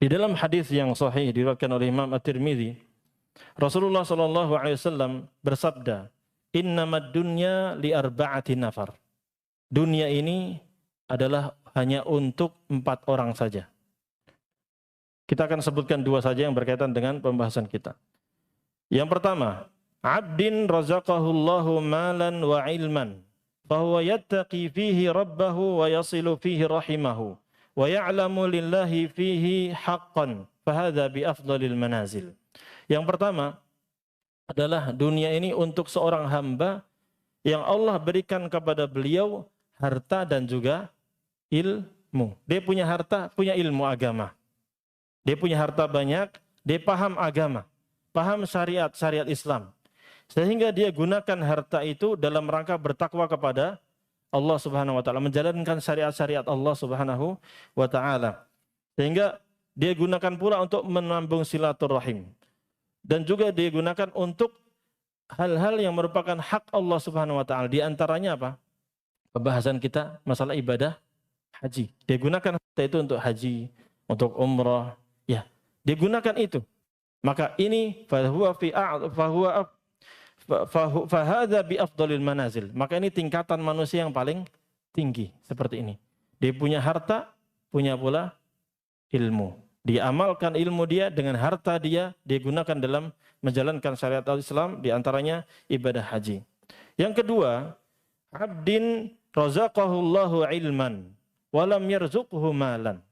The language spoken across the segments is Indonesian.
Di dalam hadis yang sahih diriwayatkan oleh Imam At-Tirmidzi, Rasulullah sallallahu alaihi wasallam bersabda, "Innamad dunya li arba'ati nafar." Dunia ini adalah hanya untuk 4 orang saja. Kita akan sebutkan 2 saja yang berkaitan dengan pembahasan kita. Yang pertama, abdin razaqahullahu malan wa ilman, fahuwa yattaqi fihi rabbahu wa yasilu fihi rahimahu, wa ya'lamu lillahi fihi haqqan, fahadha bi afdalil manazil. Yang pertama adalah dunia ini untuk seorang hamba yang Allah berikan kepada beliau harta dan juga ilmu. Dia punya harta, punya ilmu agama. Dia punya harta banyak, dia paham agama, paham syariat Islam. Sehingga dia gunakan harta itu dalam rangka bertakwa kepada Allah Subhanahu wa taala, menjalankan syariat Allah Subhanahu wa taala. Sehingga dia gunakan pula untuk menambung silaturahim. Dan juga dia gunakan untuk hal-hal yang merupakan hak Allah Subhanahu wa taala. Di antaranya apa? Pembahasan kita masalah ibadah haji. Dia gunakan harta itu untuk haji, untuk umrah, ya. Dia gunakan itu. Maka ini fahadha bi afdalil manazil. Maka ini tingkatan manusia yang paling tinggi seperti ini. Dia punya harta, punya pula ilmu. Dia amalkan ilmu dia dengan harta dia gunakan dalam menjalankan syariat al-Islam, di antaranya ibadah haji. Yang kedua, abdin razaqahullahu ilman walam yarzuqhu malan.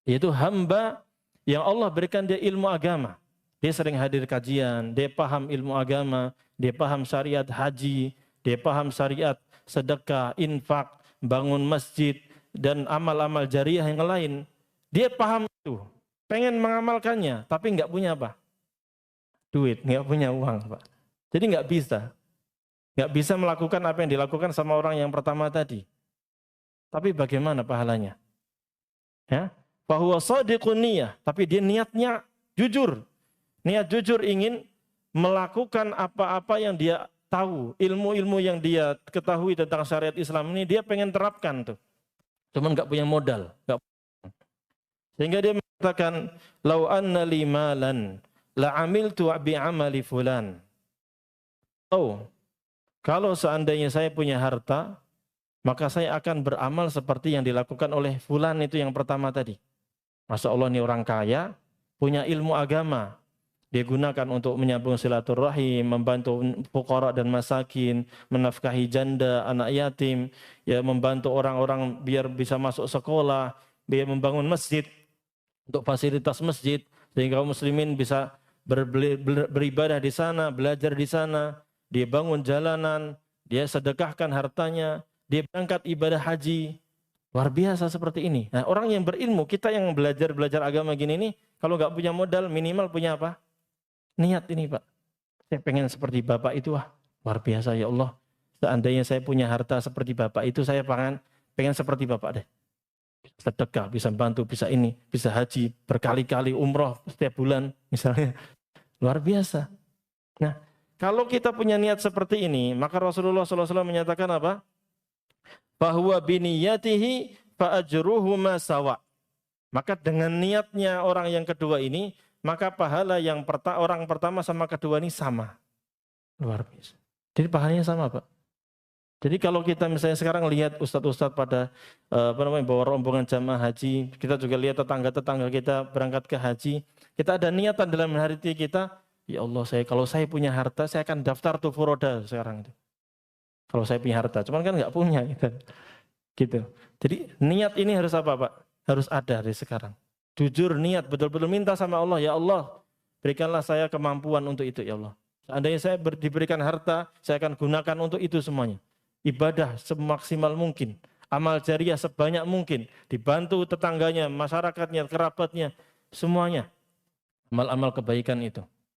Yaitu hamba yang Allah berikan dia ilmu agama. Dia sering hadir kajian, dia paham ilmu agama, dia paham syariat haji, dia paham syariat sedekah, infak, bangun masjid, dan amal-amal jariah yang lain. Dia paham itu, pengen mengamalkannya, tapi nggak punya apa? Duit, nggak punya uang, Pak. Jadi nggak bisa melakukan apa yang dilakukan sama orang yang pertama tadi. Tapi bagaimana pahalanya? Ya, fahuwa shadiqun niyah, tapi dia niatnya jujur. Niat jujur ingin melakukan apa-apa yang dia tahu, ilmu-ilmu yang dia ketahui tentang syariat Islam ini dia pengen terapkan tuh. Cuman nggak punya modal, sehingga dia mengatakan, "Lau anna li malan la amiltu bi amali fulan." Oh, kalau seandainya saya punya harta, maka saya akan beramal seperti yang dilakukan oleh fulan itu yang pertama tadi. Masya Allah, ini orang kaya, punya ilmu agama. Dia gunakan untuk menyambung silaturahim, membantu fuqara dan masakin, menafkahi janda, anak yatim, ya, membantu orang-orang biar bisa masuk sekolah, biar membangun masjid, untuk fasilitas masjid, sehingga kaum muslimin bisa beribadah di sana, belajar di sana. Dia bangun jalanan, dia sedekahkan hartanya, dia berangkat ibadah haji. Luar biasa seperti ini. Nah, orang yang berilmu, kita yang belajar agama gini nih, kalau nggak punya modal, minimal punya apa? Niat ini, Pak. Saya pengen seperti Bapak itu, luar biasa ya Allah. Seandainya saya punya harta seperti Bapak itu, saya pengen seperti Bapak deh. Sedekah, bisa bantu, bisa ini, bisa haji, berkali-kali umroh setiap bulan misalnya. Luar biasa. Nah, kalau kita punya niat seperti ini, maka Rasulullah SAW menyatakan apa? Bahwa biniyatihi fa'ajruhuma sawa. Maka dengan niatnya orang yang kedua ini, maka pahala yang orang pertama sama kedua ini sama. Luar biasa. Jadi pahalanya sama, Pak. Jadi kalau kita misalnya sekarang lihat ustadz-ustadz pada bawa rombongan jamaah haji, kita juga lihat tetangga-tetangga kita berangkat ke haji, kita ada niatan dalam hati kita, ya Allah, kalau saya punya harta, saya akan daftar tuh furoda sekarang. Kalau saya punya harta, cuman kan nggak punya gitu. Jadi niat ini harus apa, Pak? Harus ada dari sekarang. Jujur niat, betul-betul minta sama Allah, ya Allah, berikanlah saya kemampuan untuk itu, ya Allah. Seandainya saya diberikan harta, saya akan gunakan untuk itu semuanya. Ibadah semaksimal mungkin, amal jariah sebanyak mungkin, dibantu tetangganya, masyarakatnya, kerabatnya, semuanya. Amal-amal kebaikan itu.